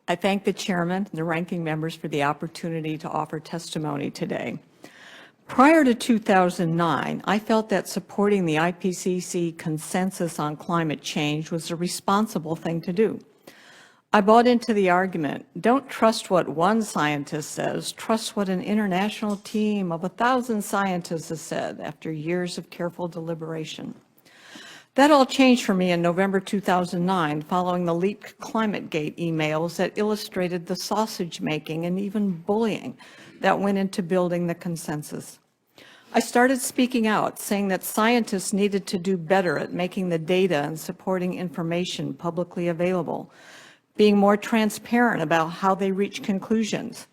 I thank the chairman and the ranking members for the opportunity to offer testimony today. Prior to 2009, I felt that supporting the IPCC consensus on climate change was a responsible thing to do. I bought into the argument, don't trust what one scientist says, trust what an international team of 1,000 scientists has said after years of careful deliberation. That all changed for me in November 2009 following the leaked ClimateGate emails that illustrated the sausage making and even bullying that went into building the consensus. I started speaking out, saying that scientists needed to do better at making the data and supporting information publicly available, being more transparent about how they reach conclusions,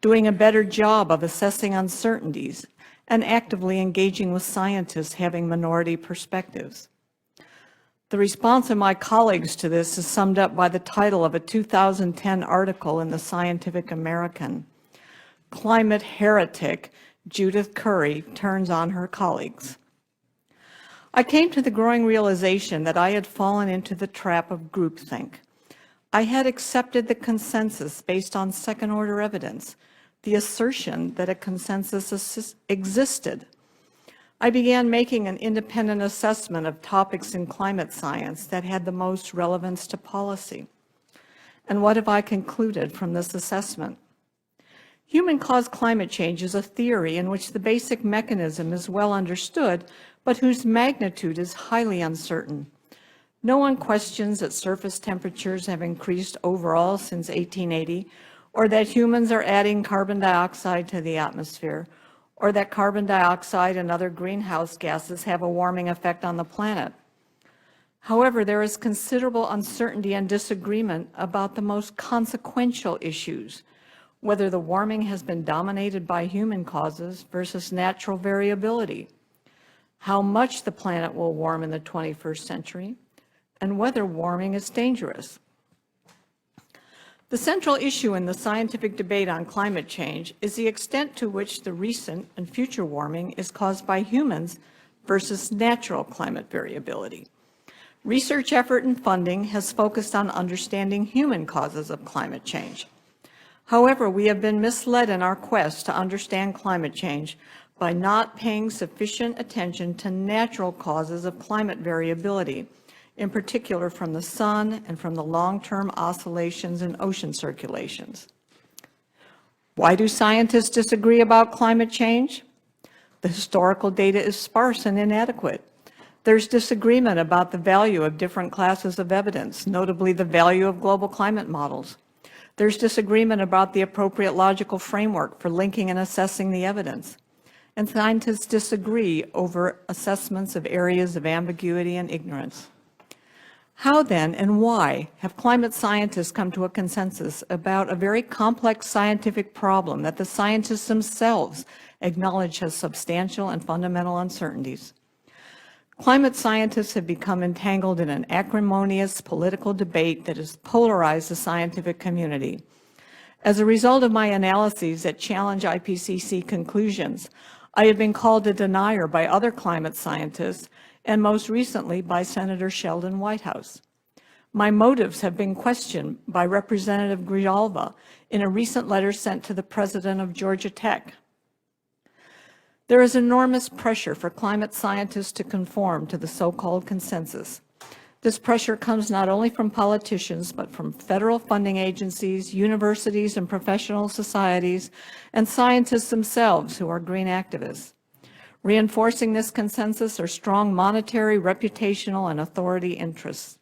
doing a better job of assessing uncertainties, and actively engaging with scientists having minority perspectives. The response of my colleagues to this is summed up by the title of a 2010 article in the Scientific American. Climate heretic Judith Curry turns on her colleagues. I came to the growing realization that I had fallen into the trap of groupthink. I had accepted the consensus based on second-order evidence, the assertion that a consensus existed. I began making an independent assessment of topics in climate science that had the most relevance to policy. And what have I concluded from this assessment? Human-caused climate change is a theory in which the basic mechanism is well understood, but whose magnitude is highly uncertain. No one questions that surface temperatures have increased overall since 1880, or that humans are adding carbon dioxide to the atmosphere, or that carbon dioxide and other greenhouse gases have a warming effect on the planet. However, there is considerable uncertainty and disagreement about the most consequential issues, whether the warming has been dominated by human causes versus natural variability, how much the planet will warm in the 21st century, and whether warming is dangerous. The central issue in the scientific debate on climate change is the extent to which the recent and future warming is caused by humans versus natural climate variability. Research effort and funding has focused on understanding human causes of climate change. However, we have been misled in our quest to understand climate change by not paying sufficient attention to natural causes of climate variability, in particular from the sun and from the long-term oscillations in ocean circulations. Why do scientists disagree about climate change? The historical data is sparse and inadequate. There's disagreement about the value of different classes of evidence, notably the value of global climate models. There's disagreement about the appropriate logical framework for linking and assessing the evidence. And scientists disagree over assessments of areas of ambiguity and ignorance. How then and why have climate scientists come to a consensus about a very complex scientific problem that the scientists themselves acknowledge has substantial and fundamental uncertainties? Climate scientists have become entangled in an acrimonious political debate that has polarized the scientific community. As a result of my analyses that challenge IPCC conclusions, I have been called a denier by other climate scientists, and most recently by Senator Sheldon Whitehouse. My motives have been questioned by Representative Grijalva in a recent letter sent to the president of Georgia Tech. There is enormous pressure for climate scientists to conform to the so-called consensus. This pressure comes not only from politicians, but from federal funding agencies, universities and professional societies, and scientists themselves who are green activists. Reinforcing this consensus are strong monetary, reputational, and authority interests.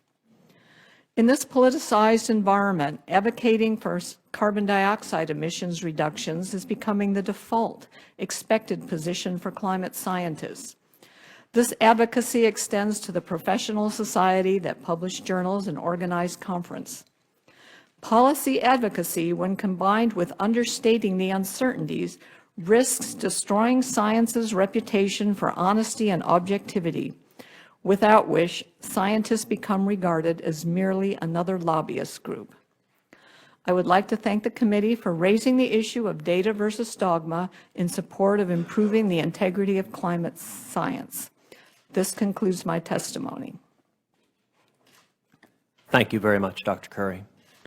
In this politicized environment, advocating for carbon dioxide emissions reductions is becoming the default, expected position for climate scientists. This advocacy extends to the professional society that publish journals and organize conference. Policy advocacy, when combined with understating the uncertainties, risks destroying science's reputation for honesty and objectivity, without which scientists become regarded as merely another lobbyist group. I would like to thank the committee for raising the issue of data versus dogma in support of improving the integrity of climate science. This concludes my testimony. Thank you very much, Dr. Curry.